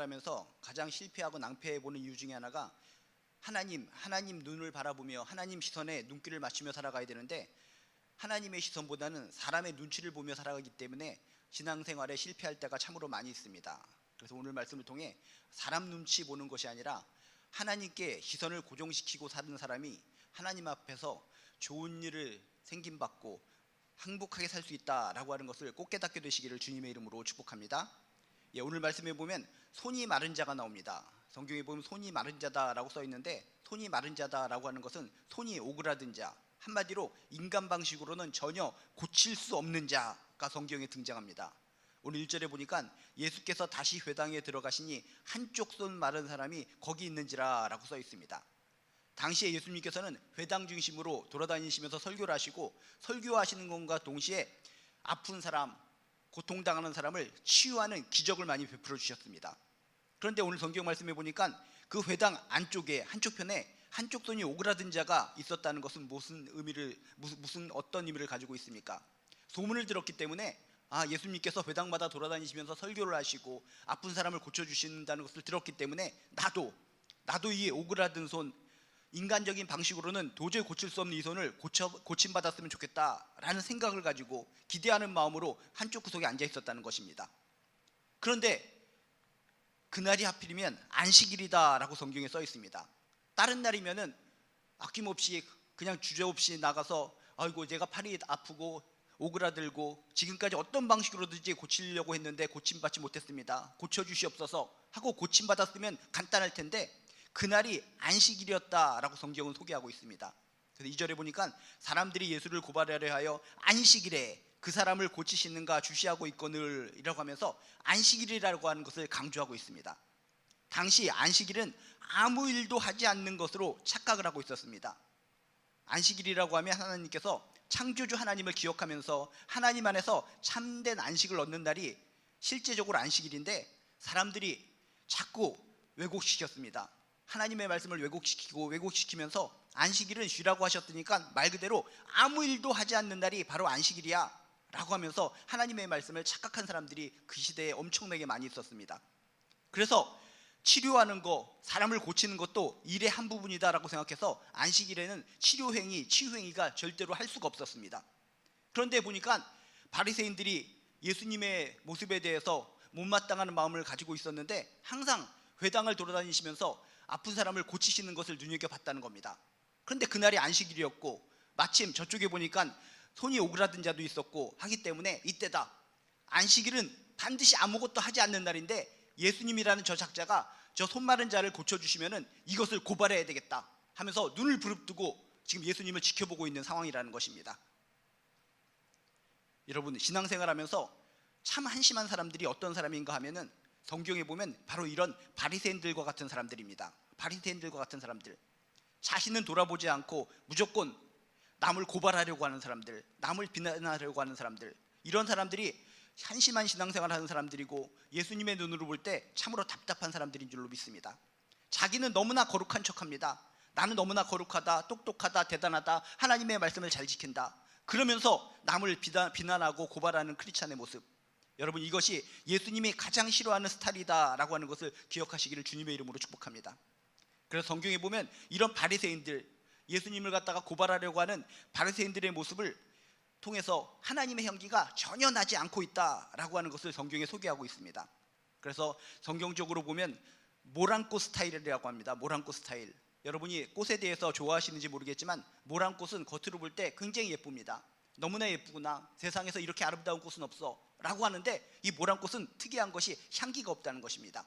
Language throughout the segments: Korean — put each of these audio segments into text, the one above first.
하면서 가장 실패하고 낭패해 보는 이유 중에 하나가 하나님 눈을 바라보며 하나님 시선에 눈길을 맞추며 살아가야 되는데, 하나님의 시선보다는 사람의 눈치를 보며 살아가기 때문에 신앙생활에 실패할 때가 참으로 많이 있습니다. 그래서 오늘 말씀을 통해 사람 눈치 보는 것이 아니라 하나님께 시선을 고정시키고 사는 사람이 하나님 앞에서 좋은 일을 생김받고 행복하게 살 수 있다라고 하는 것을 꼭 깨닫게 되시기를 주님의 이름으로 축복합니다. 오늘 말씀에 보면 손이 마른 자가 나옵니다. 성경에 보면 손이 마른 자다라고 써 있는데, 손이 마른 자다라고 하는 것은 손이 오그라든 자, 한마디로 인간 방식으로는 전혀 고칠 수 없는 자가 성경에 등장합니다. 오늘 1절에 보니까 예수께서 다시 회당에 들어가시니 한쪽 손 마른 사람이 거기 있는지라 라고 써 있습니다. 당시에 예수님께서는 회당 중심으로 돌아다니시면서 설교를 하시고, 설교하시는 것과 동시에 아픈 사람, 고통당하는 사람을 치유하는 기적을 많이 베풀어 주셨습니다. 그런데 오늘 성경 말씀에 보니까 그 회당 안쪽에 한쪽 편에 한쪽 손이 오그라든 자가 있었다는 것은 어떤 의미를 가지고 있습니까? 소문을 들었기 때문에 예수님께서 회당마다 돌아다니시면서 설교를 하시고 아픈 사람을 고쳐주신다는 것을 들었기 때문에 나도 이 오그라든 손, 인간적인 방식으로는 도저히 고칠 수 없는 이 손을 고침받았으면 좋겠다라는 생각을 가지고 기대하는 마음으로 한쪽 구석에 앉아 있었다는 것입니다. 그런데 그날이 하필이면 안식일이다라고 성경에 써 있습니다. 다른 날이면은 아낌없이 그냥 주저없이 나가서 아이고 제가 팔이 아프고 오그라들고 지금까지 어떤 방식으로든지 고치려고 했는데 고침받지 못했습니다. 고쳐주시옵소서 하고 고침받았으면 간단할 텐데, 그날이 안식일이었다라고 성경은 소개하고 있습니다. 그래서 2절에 보니까 사람들이 예수를 고발하려 하여 안식일에 그 사람을 고치시는가 주시하고 있거늘 이라고 하면서 안식일이라고 하는 것을 강조하고 있습니다. 당시 안식일은 아무 일도 하지 않는 것으로 착각을 하고 있었습니다. 안식일이라고 하면 하나님께서 창조주 하나님을 기억하면서 하나님 안에서 참된 안식을 얻는 날이 실제적으로 안식일인데, 사람들이 자꾸 왜곡시켰습니다. 하나님의 말씀을 왜곡시키면서 안식일은 쉬라고 하셨으니까 말 그대로 아무 일도 하지 않는 날이 바로 안식일이야 라고 하면서 하나님의 말씀을 착각한 사람들이 그 시대에 엄청나게 많이 있었습니다. 그래서 치료하는 거, 사람을 고치는 것도 일의 한 부분이다 라고 생각해서 안식일에는 치유행위가 절대로 할 수가 없었습니다. 그런데 보니까 바리새인들이 예수님의 모습에 대해서 못마땅한 마음을 가지고 있었는데 항상 회당을 돌아다니시면서 아픈 사람을 고치시는 것을 눈여겨봤다는 겁니다. 그런데 그날이 안식일이었고 마침 저쪽에 보니까 손이 오그라든 자도 있었고 하기 때문에 이때다, 안식일은 반드시 아무것도 하지 않는 날인데 예수님이라는 저 작자가 저 손 마른 자를 고쳐주시면은 이것을 고발해야 되겠다 하면서 눈을 부릅뜨고 지금 예수님을 지켜보고 있는 상황이라는 것입니다. 여러분, 신앙생활하면서 참 한심한 사람들이 어떤 사람인가 하면은 성경에 보면 바로 이런 바리새인들과 같은 사람들입니다. 바리새인들과 같은 사람들, 자신은 돌아보지 않고 무조건 남을 고발하려고 하는 사람들, 남을 비난하려고 하는 사람들, 이런 사람들이 한심한 신앙생활을 하는 사람들이고 예수님의 눈으로 볼 때 참으로 답답한 사람들인 줄로 믿습니다. 자기는 너무나 거룩한 척합니다. 나는 너무나 거룩하다, 똑똑하다, 대단하다, 하나님의 말씀을 잘 지킨다, 그러면서 남을 비난하고 고발하는 크리스찬의 모습, 여러분 이것이 예수님이 가장 싫어하는 스타일이다 라고 하는 것을 기억하시기를 주님의 이름으로 축복합니다. 그래서 성경에 보면 이런 바리새인들, 예수님을 갖다가 고발하려고 하는 바리새인들의 모습을 통해서 하나님의 향기가 전혀 나지 않고 있다라고 하는 것을 성경에 소개하고 있습니다. 그래서 성경적으로 보면 모란꽃 스타일이라고 합니다. 모란꽃 스타일. 여러분이 꽃에 대해서 좋아하시는지 모르겠지만 모란꽃은 겉으로 볼 때 굉장히 예쁩니다. 너무나 예쁘구나, 세상에서 이렇게 아름다운 꽃은 없어 라고 하는데, 이 모란꽃은 특이한 것이 향기가 없다는 것입니다.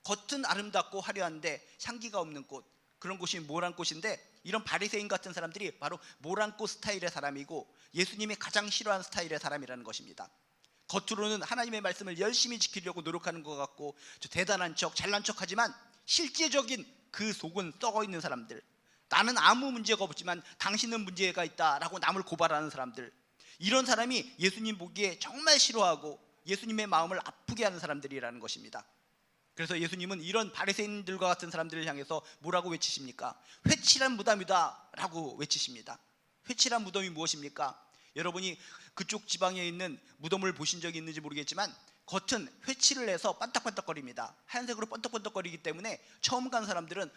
겉은 아름답고 화려한데 향기가 없는 꽃, 그런 곳이 모란꽃인데, 이런 바리새인 같은 사람들이 바로 모란꽃 스타일의 사람이고 예수님이 가장 싫어하는 스타일의 사람이라는 것입니다. 겉으로는 하나님의 말씀을 열심히 지키려고 노력하는 것 같고 대단한 척, 잘난 척 하지만 실제적인 그 속은 썩어 있는 사람들, 나는 아무 문제가 없지만 당신은 문제가 있다라고 남을 고발하는 사람들, 이런 사람이 예수님 보기에 정말 싫어하고 예수님의 마음을 아프게 하는 사람들이라는 것입니다. 그래서 예수님은 이런 바리새인들과 같은 사람들을 향해서 뭐라고 외치십니까? 회칠한 무덤이다 라고 외치십니다. 회칠한 무덤이 무엇입니까? 여러분이 그쪽 지방에 있는 무덤을 보신 적이 있는지 모르겠지만 겉은 회칠을 해서 반딱반딱거립니다. 하얀색으로 번떡번떡거리기 때문에 처음 간 사람들은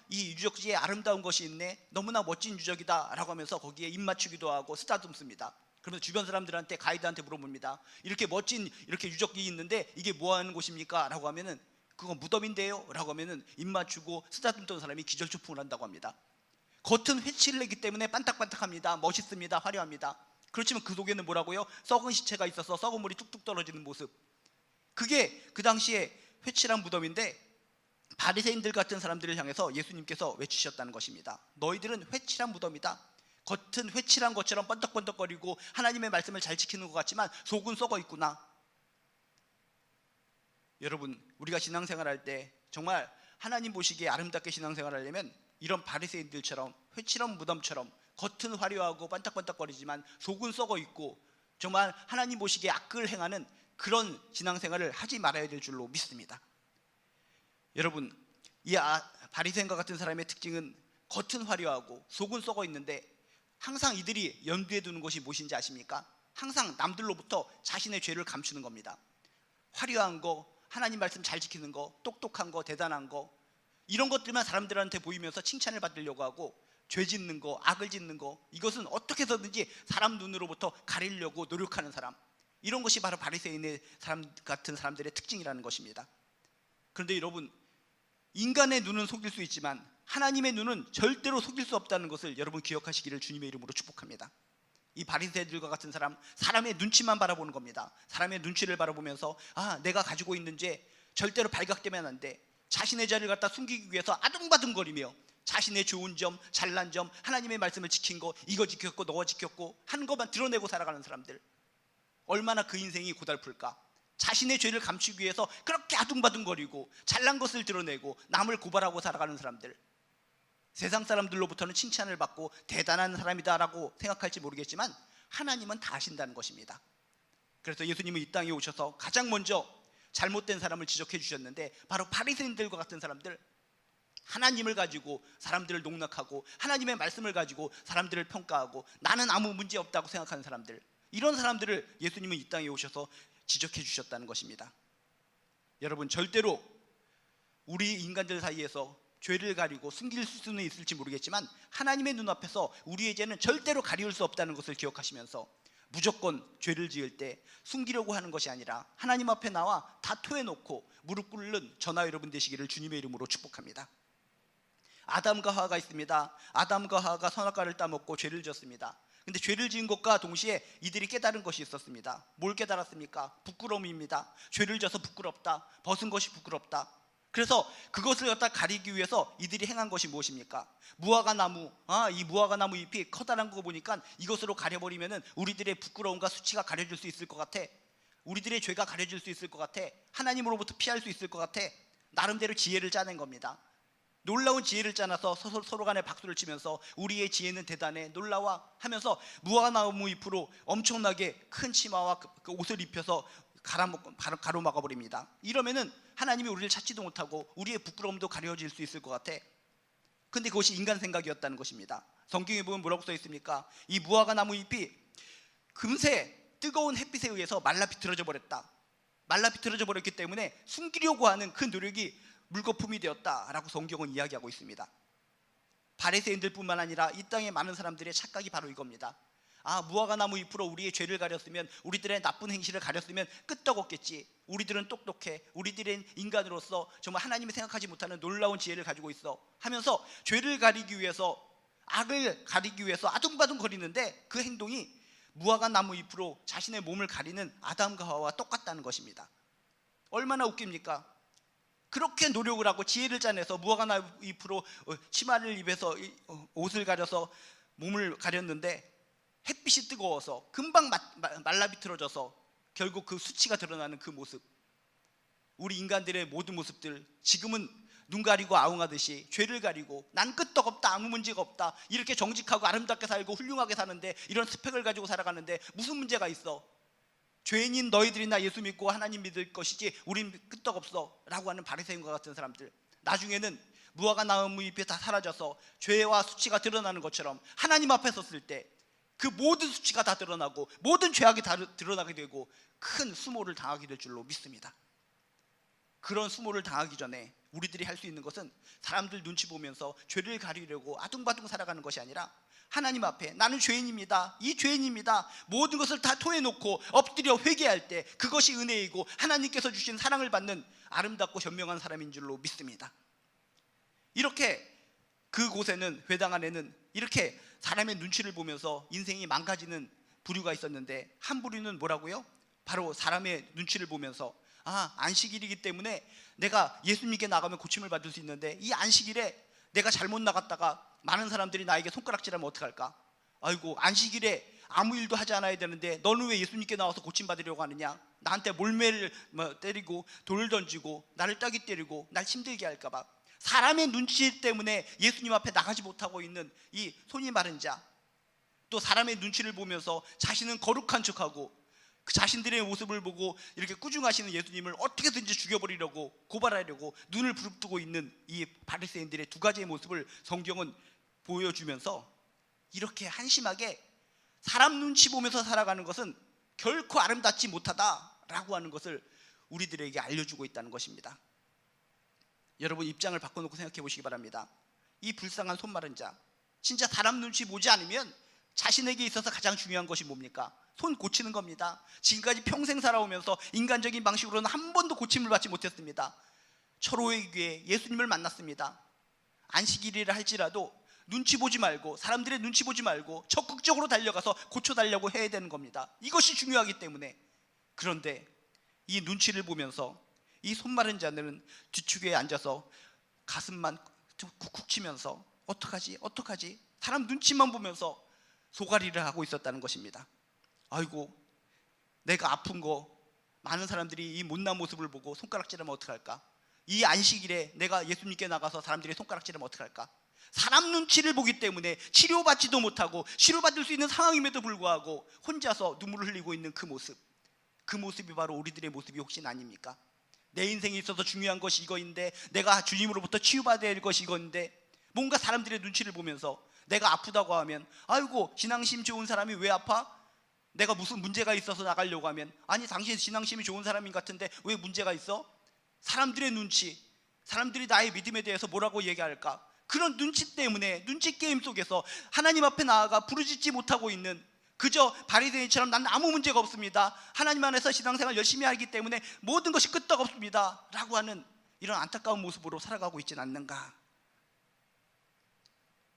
이 유적지에 아름다운 것이 있네, 너무나 멋진 유적이다 라고 하면서 거기에 입 맞추기도 하고 쓰다듬습니다. 그러면 주변 사람들한테, 가이드한테 물어봅니다. 이렇게 멋진 이렇게 유적지 있는데 이게 뭐 하는 곳입니까? 라고 하면은 그거 무덤인데요 라고 하면은 입 맞추고 쓰다듬던 사람이 기절초풍을 한다고 합니다. 겉은 회칠을 내기 때문에 반딱반딱합니다. 멋있습니다. 화려합니다. 그렇지만 그 속에는 뭐라고요? 썩은 시체가 있어서 썩은 물이 뚝뚝 떨어지는 모습. 그게 그 당시에 회칠한 무덤인데 바리새인들 같은 사람들을 향해서 예수님께서 외치셨다는 것입니다. 너희들은 회칠한 무덤이다. 겉은 회칠한 것처럼 번떡번떡거리고 하나님의 말씀을 잘 지키는 것 같지만 속은 썩어 있구나. 여러분, 우리가 신앙생활할 때 정말 하나님 보시기에 아름답게 신앙생활하려면 이런 바리새인들처럼 회칠한 무덤처럼 겉은 화려하고 반짝반짝거리지만 속은 썩어 있고 정말 하나님 보시기에 악을 행하는 그런 신앙생활을 하지 말아야 될 줄로 믿습니다. 여러분, 이 바리새인과 같은 사람의 특징은 겉은 화려하고 속은 썩어 있는데 항상 이들이 염두에 두는 것이 무엇인지 아십니까? 항상 남들로부터 자신의 죄를 감추는 겁니다. 화려한 거, 하나님 말씀 잘 지키는 거, 똑똑한 거, 대단한 거, 이런 것들만 사람들한테 보이면서 칭찬을 받으려고 하고 죄 짓는 거, 악을 짓는 거, 이것은 어떻게 해서든지 사람 눈으로부터 가리려고 노력하는 사람, 이런 것이 바로 바리새인의 사람 같은 사람들의 특징이라는 것입니다. 그런데 여러분, 인간의 눈은 속일 수 있지만 하나님의 눈은 절대로 속일 수 없다는 것을 여러분 기억하시기를 주님의 이름으로 축복합니다. 이 바리새인들과 같은 사람, 사람의 눈치만 바라보는 겁니다. 사람의 눈치를 바라보면서 내가 가지고 있는 죄 절대로 발각되면 안 돼, 자신의 죄를 갖다 숨기기 위해서 아둥바둥거리며 자신의 좋은 점, 잘난 점, 하나님의 말씀을 지킨 거, 이거 지켰고 너가 지켰고 하는 것만 드러내고 살아가는 사람들, 얼마나 그 인생이 고달플까. 자신의 죄를 감추기 위해서 그렇게 아둥바둥거리고 잘난 것을 드러내고 남을 고발하고 살아가는 사람들, 세상 사람들로부터는 칭찬을 받고 대단한 사람이다라고 생각할지 모르겠지만 하나님은 다 아신다는 것입니다. 그래서 예수님은 이 땅에 오셔서 가장 먼저 잘못된 사람을 지적해 주셨는데 바로 바리새인들과 같은 사람들, 하나님을 가지고 사람들을 농락하고 하나님의 말씀을 가지고 사람들을 평가하고 나는 아무 문제 없다고 생각하는 사람들, 이런 사람들을 예수님은 이 땅에 오셔서 지적해 주셨다는 것입니다. 여러분, 절대로 우리 인간들 사이에서 죄를 가리고 숨길 수는 있을지 모르겠지만 하나님의 눈앞에서 우리의 죄는 절대로 가리울 수 없다는 것을 기억하시면서 무조건 죄를 지을 때 숨기려고 하는 것이 아니라 하나님 앞에 나와 다 토해놓고 무릎 꿇는 저나 여러분 되시기를 주님의 이름으로 축복합니다. 아담과 하와가 있습니다. 아담과 하와가 선악과를 따먹고 죄를 지었습니다. 근데 죄를 지은 것과 동시에 이들이 깨달은 것이 있었습니다. 뭘 깨달았습니까? 부끄러움입니다. 죄를 져서 부끄럽다, 벗은 것이 부끄럽다. 그래서 그것을 갖다 가리기 위해서 이들이 행한 것이 무엇입니까? 무화과 나무, 이 무화과 나무 잎이 커다란 거 보니까 이것으로 가려버리면은 우리들의 부끄러움과 수치가 가려질 수 있을 것 같아. 우리들의 죄가 가려질 수 있을 것 같아. 하나님으로부터 피할 수 있을 것 같아. 나름대로 지혜를 짜낸 겁니다. 놀라운 지혜를 짜놔서 서로 간에 박수를 치면서 우리의 지혜는 대단해, 놀라워 하면서 무화과 나무 잎으로 엄청나게 큰 치마와 그 옷을 입혀서 가로막아 버립니다. 이러면은 하나님이 우리를 찾지도 못하고 우리의 부끄러움도 가려질 수 있을 것 같아. 근데 그것이 인간 생각이었다는 것입니다. 성경에 보면 뭐라고 써 있습니까? 이 무화과 나무 잎이 금세 뜨거운 햇빛에 의해서 말라 비틀어져 버렸다. 말라 비틀어져 버렸기 때문에 숨기려고 하는 그 노력이 물거품이 되었다라고 성경은 이야기하고 있습니다. 바리새인들뿐만 아니라 이 땅의 많은 사람들의 착각이 바로 이겁니다. 무화과 나무 잎으로 우리의 죄를 가렸으면, 우리들의 나쁜 행실을 가렸으면 끄떡없겠지. 우리들은 똑똑해. 우리들은 인간으로서 정말 하나님이 생각하지 못하는 놀라운 지혜를 가지고 있어 하면서 죄를 가리기 위해서, 악을 가리기 위해서 아둥바둥 거리는데 그 행동이 무화과 나무 잎으로 자신의 몸을 가리는 아담과 하와와 똑같다는 것입니다. 얼마나 웃깁니까? 그렇게 노력을 하고 지혜를 짜내서 무화과 나무 잎으로 치마를 입혀서 옷을 가려서 몸을 가렸는데 햇빛이 뜨거워서 금방 말라 비틀어져서 결국 그 수치가 드러나는 그 모습, 우리 인간들의 모든 모습들, 지금은 눈 가리고 아웅하듯이 죄를 가리고 난 끄떡없다, 아무 문제가 없다, 이렇게 정직하고 아름답게 살고 훌륭하게 사는데, 이런 스펙을 가지고 살아가는데 무슨 문제가 있어, 죄인인 너희들이나 예수 믿고 하나님 믿을 것이지 우린 끄떡없어 라고 하는 바리새인과 같은 사람들, 나중에는 무화과 나무 잎이 다 사라져서 죄와 수치가 드러나는 것처럼 하나님 앞에 섰을 때 그 모든 수치가 다 드러나고 모든 죄악이 다 드러나게 되고 큰 수모를 당하게 될 줄로 믿습니다. 그런 수모를 당하기 전에 우리들이 할 수 있는 것은 사람들 눈치 보면서 죄를 가리려고 아둥바둥 살아가는 것이 아니라 하나님 앞에 나는 죄인입니다, 이 죄인입니다, 모든 것을 다 토해놓고 엎드려 회개할 때 그것이 은혜이고 하나님께서 주신 사랑을 받는 아름답고 현명한 사람인 줄로 믿습니다. 이렇게 그곳에는, 회당 안에는 이렇게 사람의 눈치를 보면서 인생이 망가지는 부류가 있었는데, 한 부류는 뭐라고요? 바로 사람의 눈치를 보면서 안식일이기 때문에 내가 예수님께 나가면 고침을 받을 수 있는데 이 안식일에 내가 잘못 나갔다가 많은 사람들이 나에게 손가락질하면 어떡할까? 아이고, 안식일에 아무 일도 하지 않아야 되는데 너는 왜 예수님께 나와서 고침받으려고 하느냐? 나한테 몰매를 때리고 돌을 던지고 나를 따기 때리고 날 힘들게 할까 봐 사람의 눈치 때문에 예수님 앞에 나가지 못하고 있는 이 손이 마른 자, 또 사람의 눈치를 보면서 자신은 거룩한 척하고 그 자신들의 모습을 보고 이렇게 꾸중하시는 예수님을 어떻게든지 죽여버리려고 고발하려고 눈을 부릅뜨고 있는 이 바리새인들의 두 가지의 모습을 성경은 보여주면서 이렇게 한심하게 사람 눈치 보면서 살아가는 것은 결코 아름답지 못하다라고 하는 것을 우리들에게 알려주고 있다는 것입니다. 여러분, 입장을 바꿔놓고 생각해 보시기 바랍니다. 이 불쌍한 손 마른 자, 진짜 사람 눈치 보지 않으면 자신에게 있어서 가장 중요한 것이 뭡니까? 손 고치는 겁니다. 지금까지 평생 살아오면서 인간적인 방식으로는 한 번도 고침을 받지 못했습니다. 철호의 교회에 예수님을 만났습니다. 안식일이라 할지라도 눈치 보지 말고, 사람들의 눈치 보지 말고 적극적으로 달려가서 고쳐달라고 해야 되는 겁니다. 이것이 중요하기 때문에. 그런데 이 눈치를 보면서 이 손 마른 자들은 뒤축에 앉아서 가슴만 쿡쿡 치면서 어떡하지? 사람 눈치만 보면서 소가리를 하고 있었다는 것입니다. 아이고, 내가 아픈 거 많은 사람들이 이 못난 모습을 보고 손가락질하면 어떡할까? 이 안식일에 내가 예수님께 나가서 사람들이 손가락질하면 어떡할까? 사람 눈치를 보기 때문에 치료받지도 못하고 치료받을 수 있는 상황임에도 불구하고 혼자서 눈물을 흘리고 있는 그 모습이 바로 우리들의 모습이 혹시 아닙니까? 내 인생에 있어서 중요한 것이 이거인데, 내가 주님으로부터 치유받아야 할 것이 이건데, 뭔가 사람들의 눈치를 보면서 내가 아프다고 하면 아이고, 신앙심 좋은 사람이 왜 아파? 내가 무슨 문제가 있어서 나가려고 하면 아니, 당신 신앙심이 좋은 사람인 것 같은데 왜 문제가 있어? 사람들의 눈치, 사람들이 나의 믿음에 대해서 뭐라고 얘기할까? 그런 눈치 때문에, 눈치 게임 속에서 하나님 앞에 나아가 부르짖지 못하고 있는, 그저 바리새인처럼 나는 아무 문제가 없습니다, 하나님 안에서 신앙생활 열심히 하기 때문에 모든 것이 끄떡없습니다 라고 하는 이런 안타까운 모습으로 살아가고 있지는 않는가?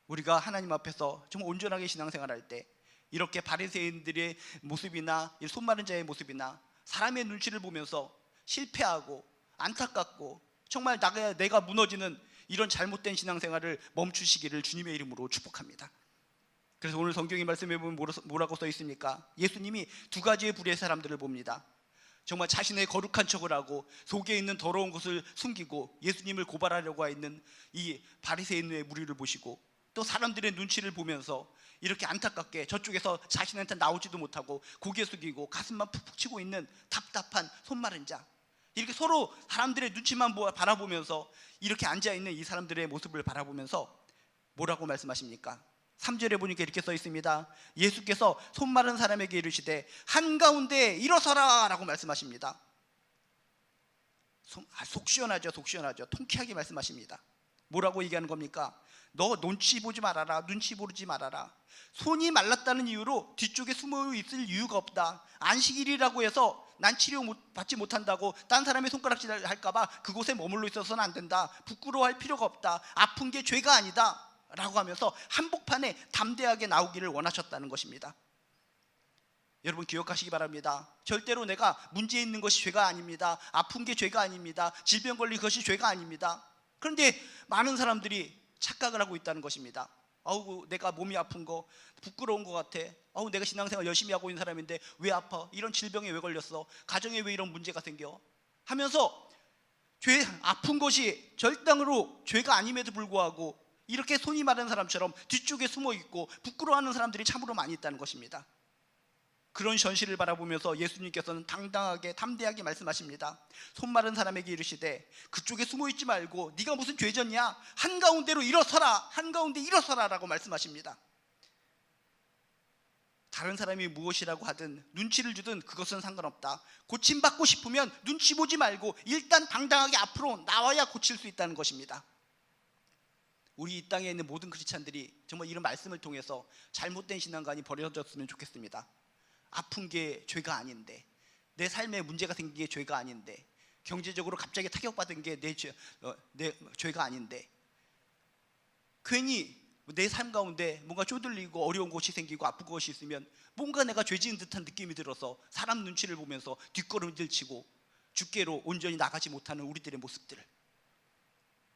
우리가 하나님 앞에서 정말 온전하게 신앙생활할 때 이렇게 바리새인들의 모습이나 손 마른 자의 모습이나 사람의 눈치를 보면서 실패하고 안타깝고 정말 내가 무너지는 이런 잘못된 신앙생활을 멈추시기를 주님의 이름으로 축복합니다. 그래서 오늘 성경의 말씀에 보면 뭐라고 써 있습니까? 예수님이 두 가지의 부류의 사람들을 봅니다. 정말 자신의 거룩한 척을 하고 속에 있는 더러운 것을 숨기고 예수님을 고발하려고 있는 이 바리새인의 무리를 보시고, 또 사람들의 눈치를 보면서 이렇게 안타깝게 저쪽에서 자신한테 나오지도 못하고 고개 숙이고 가슴만 푹푹 치고 있는 답답한 손 마른 자, 이렇게 서로 사람들의 눈치만 바라보면서 이렇게 앉아있는 이 사람들의 모습을 바라보면서 뭐라고 말씀하십니까? 3절에 보니까 이렇게 써 있습니다. 예수께서 손 마른 사람에게 이르시되 한가운데 일어서라 라고 말씀하십니다. 속 시원하죠. 통쾌하게 말씀하십니다. 뭐라고 얘기하는 겁니까? 너 눈치 보지 말아라, 눈치 보지 말아라. 손이 말랐다는 이유로 뒤쪽에 숨어 있을 이유가 없다. 안식일이라고 해서 난 치료 받지 못한다고 딴 사람의 손가락질 할까봐 그곳에 머물러 있어서는 안 된다, 부끄러워할 필요가 없다, 아픈 게 죄가 아니다 라고 하면서 한복판에 담대하게 나오기를 원하셨다는 것입니다. 여러분, 기억하시기 바랍니다. 절대로 내가 문제 있는 것이 죄가 아닙니다. 아픈 게 죄가 아닙니다. 질병 걸린 것이 죄가 아닙니다. 그런데 많은 사람들이 착각을 하고 있다는 것입니다. 아우, 내가 몸이 아픈 거 부끄러운 것 같아. 아우, 내가 신앙생활 열심히 하고 있는 사람인데 왜 아파? 이런 질병에 왜 걸렸어? 가정에 왜 이런 문제가 생겨? 하면서 아픈 것이 절당으로 죄가 아님에도 불구하고 이렇게 손이 마른 사람처럼 뒤쪽에 숨어 있고 부끄러워하는 사람들이 참으로 많이 있다는 것입니다. 그런 현실을 바라보면서 예수님께서는 당당하게 담대하게 말씀하십니다. 손 마른 사람에게 이르시되 그쪽에 숨어 있지 말고 네가 무슨 죄졌냐? 한가운데로 일어서라, 한가운데 일어서라 라고 말씀하십니다. 다른 사람이 무엇이라고 하든 눈치를 주든 그것은 상관없다. 고침받고 싶으면 눈치 보지 말고 일단 당당하게 앞으로 나와야 고칠 수 있다는 것입니다. 우리 이 땅에 있는 모든 크리스찬들이 정말 이런 말씀을 통해서 잘못된 신앙관이 버려졌으면 좋겠습니다. 아픈 게 죄가 아닌데, 내 삶에 문제가 생긴 게 죄가 아닌데, 경제적으로 갑자기 타격받은 게 내 죄가 아닌데, 괜히 내 삶 가운데 뭔가 쪼들리고 어려운 것이 생기고 아픈 것이 있으면 뭔가 내가 죄 지은 듯한 느낌이 들어서 사람 눈치를 보면서 뒷걸음질 치고 주께로 온전히 나가지 못하는 우리들의 모습들을,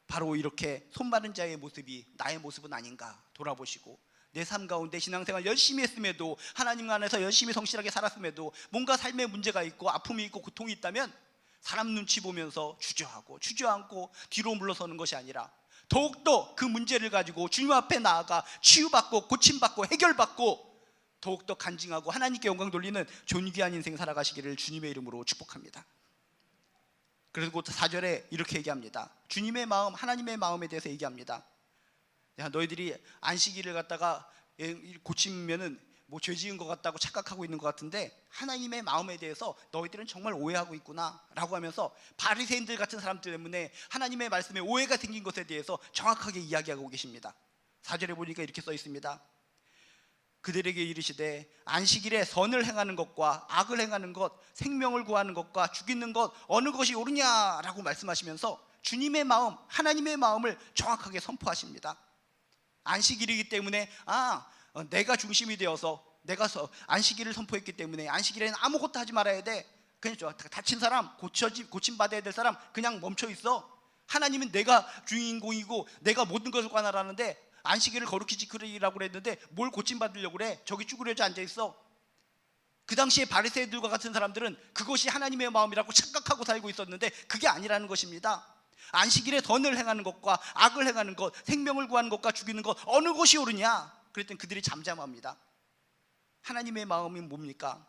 바로 이렇게 손 마른 자의 모습이 나의 모습은 아닌가 돌아보시고, 내 삶 가운데 신앙생활 열심히 했음에도, 하나님 안에서 열심히 성실하게 살았음에도 뭔가 삶에 문제가 있고 아픔이 있고 고통이 있다면 사람 눈치 보면서 주저앉고 뒤로 물러서는 것이 아니라 더욱더 그 문제를 가지고 주님 앞에 나아가 치유받고 고침받고 해결받고 더욱더 간증하고 하나님께 영광 돌리는 존귀한 인생 살아가시기를 주님의 이름으로 축복합니다. 그리고 4절에 이렇게 얘기합니다. 주님의 마음, 하나님의 마음에 대해서 얘기합니다. 야, 너희들이 안식일을 갖다가 고치면은 뭐 죄 지은 것 같다고 착각하고 있는 것 같은데 하나님의 마음에 대해서 너희들은 정말 오해하고 있구나 라고 하면서 바리새인들 같은 사람들 때문에 하나님의 말씀에 오해가 생긴 것에 대해서 정확하게 이야기하고 계십니다. 4절에 보니까 이렇게 써 있습니다. 그들에게 이르시되 안식일에 선을 행하는 것과 악을 행하는 것, 생명을 구하는 것과 죽이는 것 어느 것이 옳으냐라고 말씀하시면서 주님의 마음, 하나님의 마음을 정확하게 선포하십니다. 안식일이기 때문에 내가 중심이 되어서 내가 안식일을 선포했기 때문에 안식일에는 아무것도 하지 말아야 돼. 그냥 다친 사람, 고침받아야 될 사람 그냥 멈춰 있어. 하나님은 내가 주인공이고 내가 모든 것을 관할하는데 안식일을 거룩히 지키라고 그랬는데 뭘 고침받으려고 그래? 저기 쭈그려져 앉아있어. 그 당시에 바리새인들과 같은 사람들은 그것이 하나님의 마음이라고 착각하고 살고 있었는데 그게 아니라는 것입니다. 안식일에 선을 행하는 것과 악을 행하는 것, 생명을 구하는 것과 죽이는 것 어느 것이 옳으냐? 그랬더니 그들이 잠잠합니다. 하나님의 마음이 뭡니까?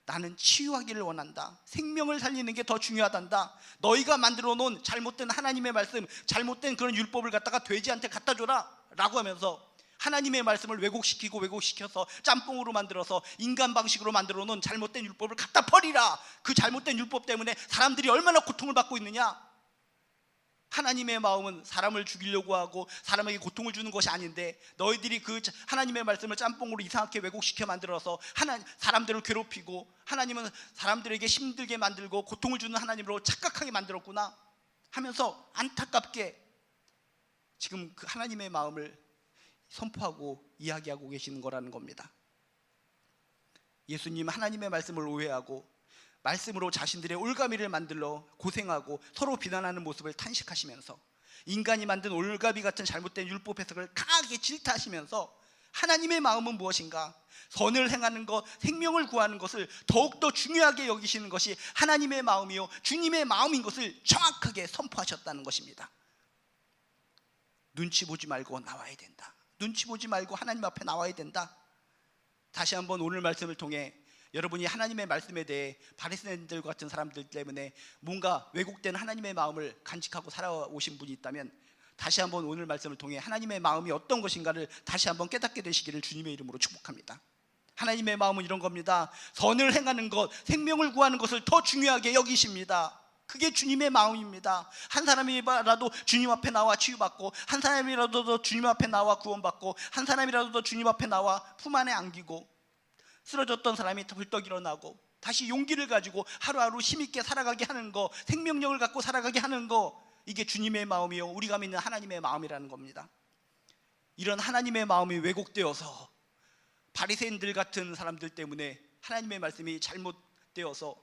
나는 치유하기를 원한다. 생명을 살리는 게 더 중요하단다. 너희가 만들어 놓은 잘못된 하나님의 말씀, 잘못된 그런 율법을 갖다가 돼지한테 갖다 줘라 라고 하면서 하나님의 말씀을 왜곡시켜서 짬뽕으로 만들어서 인간 방식으로 만들어 놓은 잘못된 율법을 갖다 버리라. 그 잘못된 율법 때문에 사람들이 얼마나 고통을 받고 있느냐. 하나님의 마음은 사람을 죽이려고 하고 사람에게 고통을 주는 것이 아닌데 너희들이 그 하나님의 말씀을 짬뽕으로 이상하게 왜곡시켜 만들어서 사람들을 괴롭히고 하나님은 사람들에게 힘들게 만들고 고통을 주는 하나님으로 착각하게 만들었구나 하면서 안타깝게 지금 그 하나님의 마음을 선포하고 이야기하고 계시는 거라는 겁니다. 예수님 하나님의 말씀을 오해하고 말씀으로 자신들의 올가미를 만들러 고생하고 서로 비난하는 모습을 탄식하시면서 인간이 만든 올가미 같은 잘못된 율법 해석을 강하게 질타하시면서 하나님의 마음은 무엇인가? 선을 행하는 것, 생명을 구하는 것을 더욱더 중요하게 여기시는 것이 하나님의 마음이요 주님의 마음인 것을 정확하게 선포하셨다는 것입니다. 눈치 보지 말고 나와야 된다. 눈치 보지 말고 하나님 앞에 나와야 된다. 다시 한번 오늘 말씀을 통해 여러분이 하나님의 말씀에 대해 바리새인들 같은 사람들 때문에 뭔가 왜곡된 하나님의 마음을 간직하고 살아오신 분이 있다면 다시 한번 오늘 말씀을 통해 하나님의 마음이 어떤 것인가를 다시 한번 깨닫게 되시기를 주님의 이름으로 축복합니다. 하나님의 마음은 이런 겁니다. 선을 행하는 것, 생명을 구하는 것을 더 중요하게 여기십니다. 그게 주님의 마음입니다. 한 사람이라도 주님 앞에 나와 치유받고 한 사람이라도 주님 앞에 나와 구원받고 한 사람이라도 주님 앞에 나와 품 안에 안기고 쓰러졌던 사람이 벌떡 일어나고 다시 용기를 가지고 하루하루 힘있게 살아가게 하는 거, 생명력을 갖고 살아가게 하는 거, 이게 주님의 마음이요 우리가 믿는 하나님의 마음이라는 겁니다. 이런 하나님의 마음이 왜곡되어서 바리새인들 같은 사람들 때문에 하나님의 말씀이 잘못되어서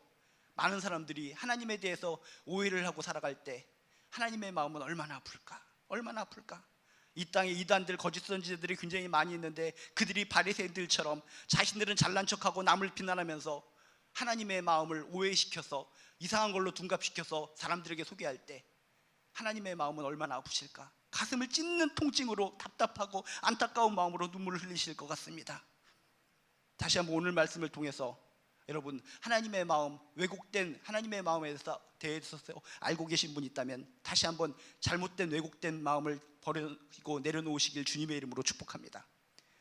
많은 사람들이 하나님에 대해서 오해를 하고 살아갈 때 하나님의 마음은 얼마나 아플까? 얼마나 아플까? 이 땅에 이단들, 거짓 선지자들이 굉장히 많이 있는데 그들이 바리새인들처럼 자신들은 잘난 척하고 남을 비난하면서 하나님의 마음을 오해시켜서 이상한 걸로 둔갑시켜서 사람들에게 소개할 때 하나님의 마음은 얼마나 아프실까? 가슴을 찢는 통증으로 답답하고 안타까운 마음으로 눈물을 흘리실 것 같습니다. 다시 한번 오늘 말씀을 통해서 여러분 하나님의 마음, 왜곡된 하나님의 마음에 대해서 알고 계신 분이 있다면 다시 한번 잘못된 왜곡된 마음을 버리고 내려놓으시길 주님의 이름으로 축복합니다.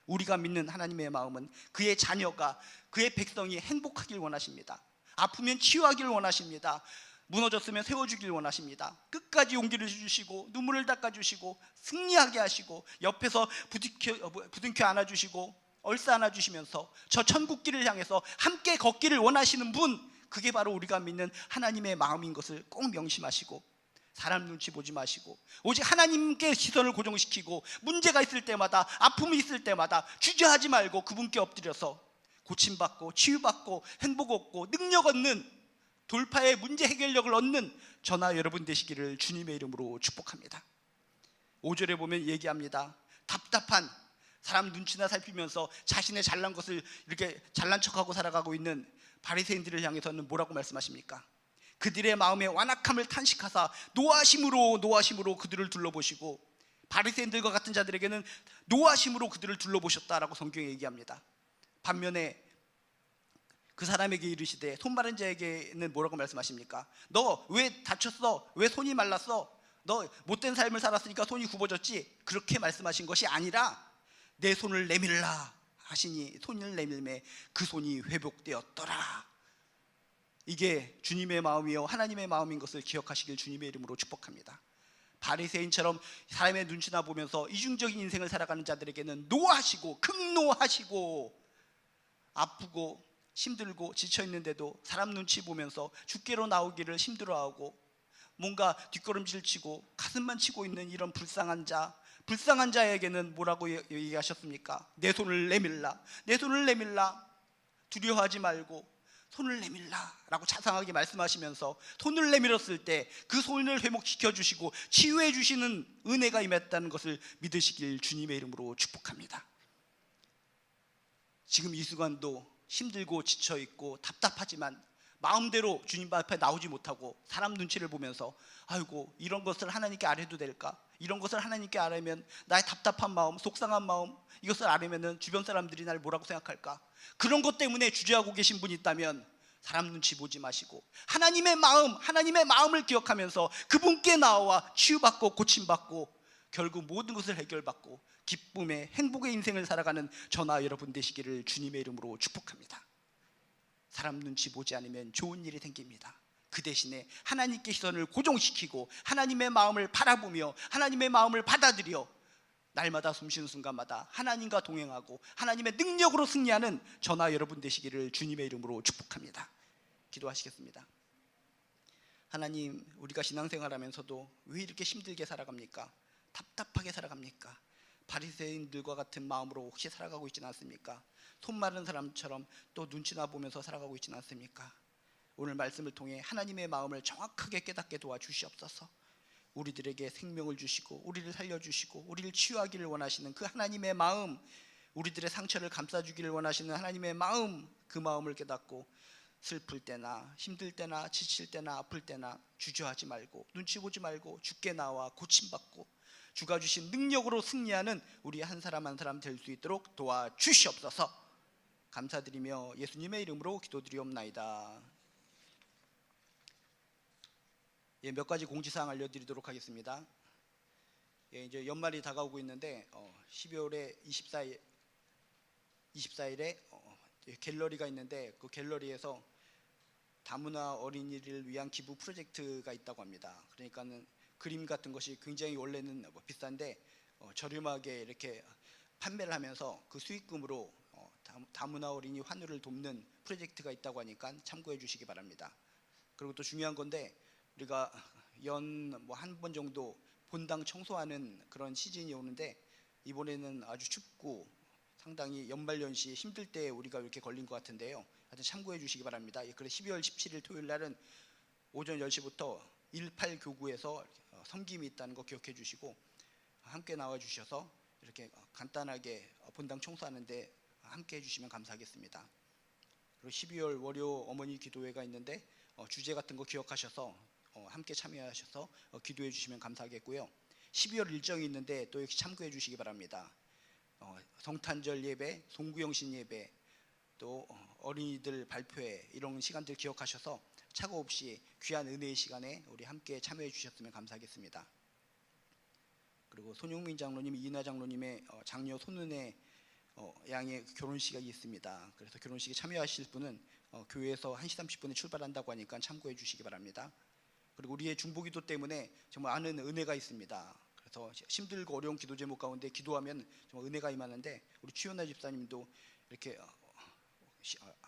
우리가 믿는 하나님의 마음은 그의 자녀가, 그의 백성이 행복하길 원하십니다. 아프면 치유하길 원하십니다. 무너졌으면 세워주길 원하십니다. 끝까지 용기를 주시고 눈물을 닦아주시고 승리하게 하시고 옆에서 부둥켜 안아주시고 얼싸 안아주시면서 저 천국길을 향해서 함께 걷기를 원하시는 분, 그게 바로 우리가 믿는 하나님의 마음인 것을 꼭 명심하시고, 사람 눈치 보지 마시고 오직 하나님께 시선을 고정시키고 문제가 있을 때마다, 아픔이 있을 때마다 주저하지 말고 그분께 엎드려서 고침받고 치유받고 행복 얻고 능력 얻는, 돌파의 문제 해결력을 얻는 저나 여러분 되시기를 주님의 이름으로 축복합니다. 5절에 보면 얘기합니다. 답답한 사람 눈치나 살피면서 자신의 잘난 것을 이렇게 잘난 척하고 살아가고 있는 바리새인들을 향해서는 뭐라고 말씀하십니까? 그들의 마음의 완악함을 탄식하사 노하심으로 그들을 둘러보시고, 바리새인들과 같은 자들에게는 노하심으로 그들을 둘러보셨다라고 성경에 얘기합니다. 반면에 그 사람에게 이르시되, 손 마른 자에게는 뭐라고 말씀하십니까? 너 왜 다쳤어? 왜 손이 말랐어? 너 못된 삶을 살았으니까 손이 굽어졌지? 그렇게 말씀하신 것이 아니라 내 손을 내밀라 하시니 손을 내밀매 그 손이 회복되었더라. 이게 주님의 마음이요 하나님의 마음인 것을 기억하시길 주님의 이름으로 축복합니다. 바리새인처럼 사람의 눈치나 보면서 이중적인 인생을 살아가는 자들에게는 노하시고 극노하시고 아프고 힘들고 지쳐있는데도 사람 눈치 보면서 주께로 나오기를 힘들어하고 뭔가 뒷걸음질 치고 가슴만 치고 있는 이런 불쌍한 자에게는 뭐라고 얘기하셨습니까? 내 손을 내밀라, 내 손을 내밀라, 두려워하지 말고 손을 내밀라 라고 자상하게 말씀하시면서 손을 내밀었을 때 그 손을 회복시켜 주시고 치유해 주시는 은혜가 임했다는 것을 믿으시길 주님의 이름으로 축복합니다. 지금 이 순간도 힘들고 지쳐있고 답답하지만 마음대로 주님 앞에 나오지 못하고 사람 눈치를 보면서 아이고 이런 것을 하나님께 아뢰도 될까? 이런 것을 하나님께 아뢰면 나의 답답한 마음, 속상한 마음, 이것을 아뢰면 주변 사람들이 날 뭐라고 생각할까? 그런 것 때문에 주저하고 계신 분이 있다면 사람 눈치 보지 마시고 하나님의 마음을 기억하면서 그분께 나와 치유받고 고침받고 결국 모든 것을 해결받고 기쁨의 행복의 인생을 살아가는 저나 여러분 되시기를 주님의 이름으로 축복합니다. 사람 눈치 보지 않으면 좋은 일이 생깁니다. 그 대신에 하나님께 시선을 고정시키고 하나님의 마음을 바라보며 하나님의 마음을 받아들여 날마다 숨쉬는 순간마다 하나님과 동행하고 하나님의 능력으로 승리하는 저나 여러분 되시기를 주님의 이름으로 축복합니다. 기도하시겠습니다. 하나님, 우리가 신앙생활하면서도 왜 이렇게 힘들게 살아갑니까? 답답하게 살아갑니까? 바리새인들과 같은 마음으로 혹시 살아가고 있지는 않습니까? 손 마른 사람처럼 또 눈치나 보면서 살아가고 있지는 않습니까? 오늘 말씀을 통해 하나님의 마음을 정확하게 깨닫게 도와주시옵소서. 우리들에게 생명을 주시고 우리를 살려주시고 우리를 치유하기를 원하시는 그 하나님의 마음, 우리들의 상처를 감싸주기를 원하시는 하나님의 마음, 그 마음을 깨닫고 슬플 때나 힘들 때나 지칠 때나 아플 때나 주저하지 말고 눈치 보지 말고 주께 나와 고침받고 주가 주신 능력으로 승리하는 우리 한 사람 한 사람 될 수 있도록 도와주시옵소서. 감사드리며 예수님의 이름으로 기도드리옵나이다. 몇 가지 공지사항 알려드리도록 하겠습니다. 이제 연말이 다가오고 있는데 12월에 24일에 갤러리가 있는데 그 갤러리에서 다문화 어린이를 위한 기부 프로젝트가 있다고 합니다. 그러니까는 그림 같은 것이 굉장히 원래는 비싼데 저렴하게 이렇게 판매를 하면서 그 수익금으로 다문화 어린이 환우를 돕는 프로젝트가 있다고 하니까 참고해 주시기 바랍니다. 그리고 또 중요한 건데 우리가 연 한 번 정도 본당 청소하는 그런 시즌이 오는데 이번에는 아주 춥고 상당히 연말연시 힘들 때 우리가 이렇게 걸린 것 같은데요. 하여튼 참고해 주시기 바랍니다. 그래서 12월 17일 토요일 날은 오전 10시부터 18교구에서 섬김이 있다는 거 기억해 주시고 함께 나와 주셔서 이렇게 간단하게 본당 청소하는데 함께 해주시면 감사하겠습니다. 그리고 12월 월요 어머니 기도회가 있는데 주제 같은 거 기억하셔서 함께 참여하셔서 기도해 주시면 감사하겠고요. 12월 일정이 있는데 또 역시 참고해 주시기 바랍니다. 성탄절 예배, 송구영신 예배, 또 어린이들 발표회 이런 시간들 기억하셔서 착오 없이 귀한 은혜의 시간에 우리 함께 참여해 주셨으면 감사하겠습니다. 그리고 손용민 장로님, 이은하 장로님의 장녀 손은혜 양의 결혼식이 있습니다. 그래서 결혼식에 참여하실 분은 교회에서 1시 30분에 출발한다고 하니까 참고해 주시기 바랍니다. 그리고 우리의 중보기도 때문에 정말 많은 은혜가 있습니다. 그래서 힘들고 어려운 기도 제목 가운데 기도하면 정말 은혜가 임하는데, 우리 추현아 집사님도 이렇게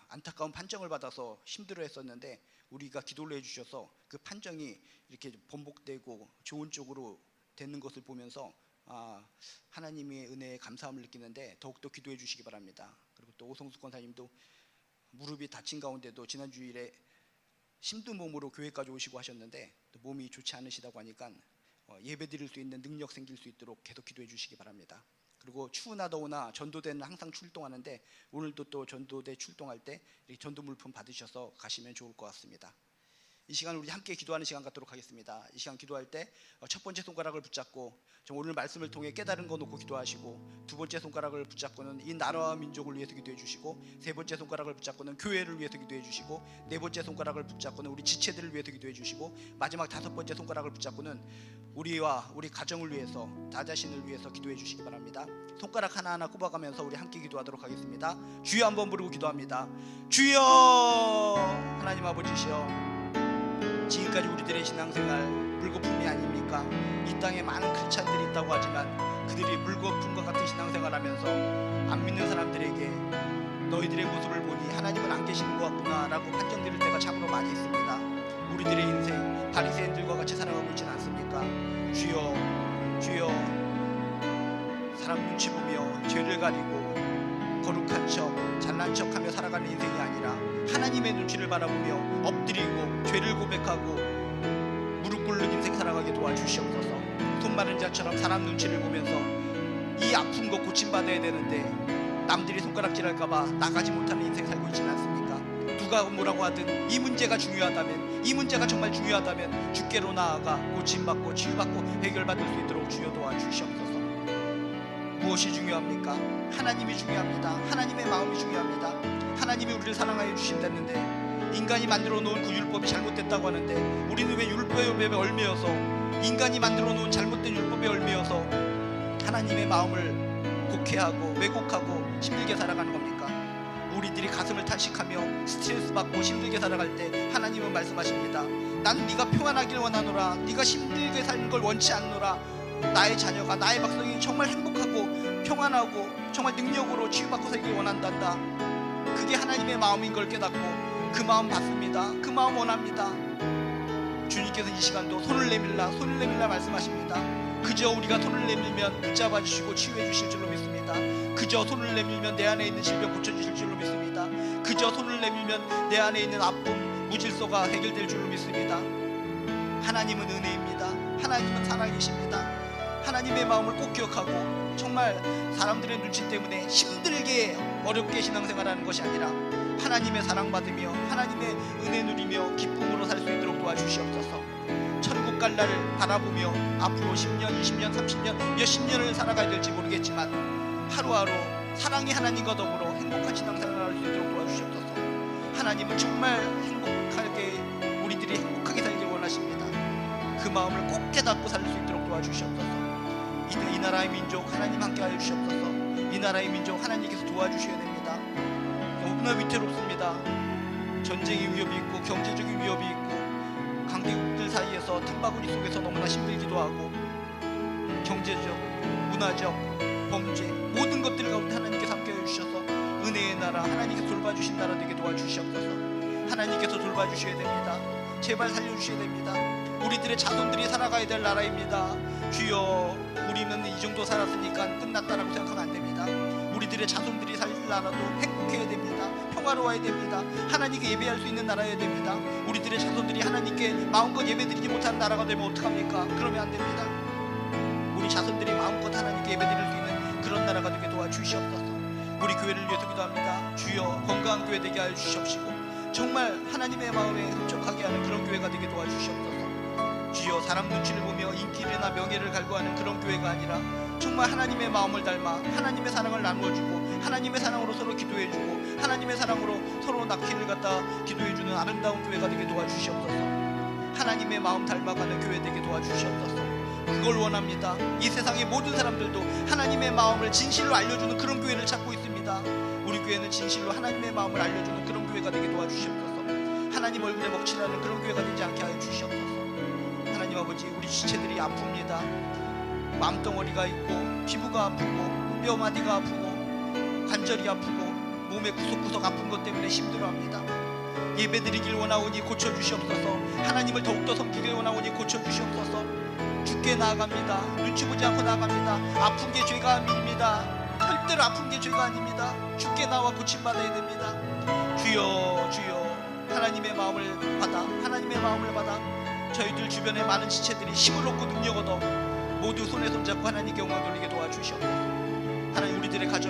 안타까운 판정을 받아서 힘들어했었는데 우리가 기도를 해주셔서 그 판정이 이렇게 번복되고 좋은 쪽으로 되는 것을 보면서 하나님의 은혜에 감사함을 느끼는데 더욱더 기도해 주시기 바랍니다. 그리고 또 오성수 권사님도 무릎이 다친 가운데도 지난 주일에 힘든 몸으로 교회까지 오시고 하셨는데 또 몸이 좋지 않으시다고 하니까 예배 드릴 수 있는 능력 생길 수 있도록 계속 기도해 주시기 바랍니다. 그리고 추우나 더우나 전도대는 항상 출동하는데 오늘도 또 전도대 출동할 때 이렇게 전도 물품 받으셔서 가시면 좋을 것 같습니다. 이 시간 우리 함께 기도하는 시간 갖도록 하겠습니다. 이 시간 기도할 때 첫 번째 손가락을 붙잡고 오늘 말씀을 통해 깨달은 거 놓고 기도하시고, 두 번째 손가락을 붙잡고는 이 나라와 민족을 위해서 기도해 주시고, 세 번째 손가락을 붙잡고는 교회를 위해서 기도해 주시고, 네 번째 손가락을 붙잡고는 우리 지체들을 위해서 기도해 주시고, 마지막 다섯 번째 손가락을 붙잡고는 우리와 우리 가정을 위해서, 나 자신을 위해서 기도해 주시기 바랍니다. 손가락 하나하나 꼽아가면서 우리 함께 기도하도록 하겠습니다. 주여 한번 부르고 기도합니다. 주여! 하나님 아버지시여, 지금까지 우리들의 신앙생활 물거품이 아닙니까? 이 땅에 많은 크리스찬들이 있다고 하지만 그들이 물거품과 같은 신앙생활 하면서 안 믿는 사람들에게 너희들의 모습을 보니 하나님은 안 계시는 것 같구나 라고 판정드릴 때가 참으로 많이 있습니다. 우리들의 인생 바리새인들과 같이 살아가고 있지 않습니까? 주여, 주여, 사람 눈치 보며 죄를 가리고 거룩한 척, 잘난 척하며 살아가는 인생이 아니라 하나님의 눈치를 바라보며 엎드리고 죄를 고백하고 무릎 꿇는 인생 살아가게 도와주시옵소서. 손 마른 자처럼 사람 눈치를 보면서 이 아픈 거 고침받아야 되는데 남들이 손가락질할까봐 나가지 못하는 인생 살고 있지 않습니까? 누가 뭐라고 하든 이 문제가 중요하다면, 이 문제가 정말 중요하다면 주께로 나아가 고침받고 치유받고 해결받을 수 있도록 주여 도와주시옵소서. 무엇이 중요합니까? 하나님이 중요합니다. 하나님의 마음이 중요합니다. 하나님이 우리를 사랑하여 주신다는데 인간이 만들어 놓은 그 율법이 잘못됐다고 하는데 우리는 왜 율법에 얽매여서, 인간이 만들어 놓은 잘못된 율법에 얽매여서 하나님의 마음을 곡해하고 왜곡하고 힘들게 살아가는 겁니까? 우리들이 가슴을 탄식하며 스트레스 받고 힘들게 살아갈 때 하나님은 말씀하십니다. 난 네가 평안하길 원하노라. 네가 힘들게 사는 걸 원치 않노라. 나의 자녀가, 나의 백성이 정말 행복하고 평안하고 정말 능력으로 치유받고 살길 원한단다. 그게 하나님의 마음인 걸 깨닫고 그 마음 받습니다. 그 마음 원합니다. 주님께서 이 시간도 손을 내밀라 말씀하십니다. 그저 우리가 손을 내밀면 붙잡아 주시고 치유해 주실 줄로 믿습니다. 그저 손을 내밀면 내 안에 있는 질병 고쳐주실 줄로 믿습니다. 그저 손을 내밀면 내 안에 있는 아픔, 무질서가 해결될 줄로 믿습니다. 하나님은 은혜입니다. 하나님은 사랑이십니다. 하나님의 마음을 꼭 기억하고 정말 사람들의 눈치 때문에 힘들게 어렵게 신앙생활하는 것이 아니라 하나님의 사랑받으며 하나님의 은혜 누리며 기쁨으로 살 수 있도록 도와주시옵소서. 천국 갈 날을 바라보며 앞으로 10년, 20년, 30년, 몇십 년을 살아가야 될지 모르겠지만 하루하루 사랑의 하나님과 더불어 행복한 신앙생활을 할 수 있도록 도와주시옵소서. 하나님은 정말 행복하게, 우리들이 행복하게 살길 원하십니다. 그 마음을 꼭 깨닫고 살 수 있도록 도와주시옵소서. 이 나라의 민족 하나님 함께하여 주시옵소서. 이 나라의 민족 하나님께서 도와주셔야 됩니다. 너무나 위태롭습니다. 전쟁의 위협이 있고 경제적인 위협이 있고 강대국들 사이에서 틈바구니 속에서 너무나 힘들기도 하고 경제적, 문화적, 범죄 모든 것들 가운데 하나님께서 함께하여 주셔서 은혜의 나라, 하나님께서 돌봐주신 나라 되게 도와주시옵소서. 하나님께서 돌봐주셔야 됩니다. 제발 살려주셔야 됩니다. 우리들의 자손들이 살아가야 될 나라입니다. 주여, 우리는 이 정도 살았으니까 끝났다라고 생각하면 안 됩니다. 우리들의 자손들이 살 나라도 행복해야 됩니다. 평화로워야 됩니다. 하나님께 예배할 수 있는 나라여야 됩니다. 우리들의 자손들이 하나님께 마음껏 예배드리지 못하는 나라가 되면 어떡합니까? 그러면 안 됩니다. 우리 자손들이 마음껏 하나님께 예배드릴 수 있는 그런 나라가 되게 도와주시옵소서. 우리 교회를 위해서 기도합니다. 주여, 건강한 교회 되게 하여 주시옵시고 정말 하나님의 마음에 흡족하게 하는 그런 교회가 되게 도와주시옵소서. 주여, 사람 눈치를 보며 인기나 명예를 갈구하는 그런 교회가 아니라 정말 하나님의 마음을 닮아 하나님의 사랑을 나누어주고 하나님의 사랑으로 서로 기도해주고 하나님의 사랑으로 서로 낳기를 갖다 기도해주는 아름다운 교회가 되게 도와주시옵소서. 하나님의 마음 닮아가는 교회 되게 도와주시옵소서. 그 그걸 원합니다. 이 세상의 모든 사람들도 하나님의 마음을 진실로 알려주는 그런 교회를 찾고 있습니다. 우리 교회는 진실로 하나님의 마음을 알려주는 그런 교회가 되게 도와주시옵소서. 하나님 얼굴에 먹칠하는 그런 교회가 되지 않게 하여 주시옵소서. 하나님 아버지, 우리 지체들이 아픕니다. 마음덩어리가 있고 피부가 아프고 뼈마디가 아프고 관절이 아프고 몸의 구석구석 아픈 것 때문에 힘들어합니다. 예배드리길 원하오니 고쳐주시옵소서. 하나님을 더욱더 섬기길 원하오니 고쳐주시옵소서. 죽게 나아갑니다. 눈치 보지 않고 나아갑니다. 아픈 게 죄가 아닙니다. 절대로 아픈 게 죄가 아닙니다. 죽게 나와 고침받아야 됩니다. 주여 주여, 하나님의 마음을 받아, 하나님의 마음을 받아 저희들 주변의 많은 지체들이 힘을 얻고 능력 얻어 모두 손에 손잡고 하나님께 영광 돌리게 도와주시옵소서. 하나님, 우리들의 가정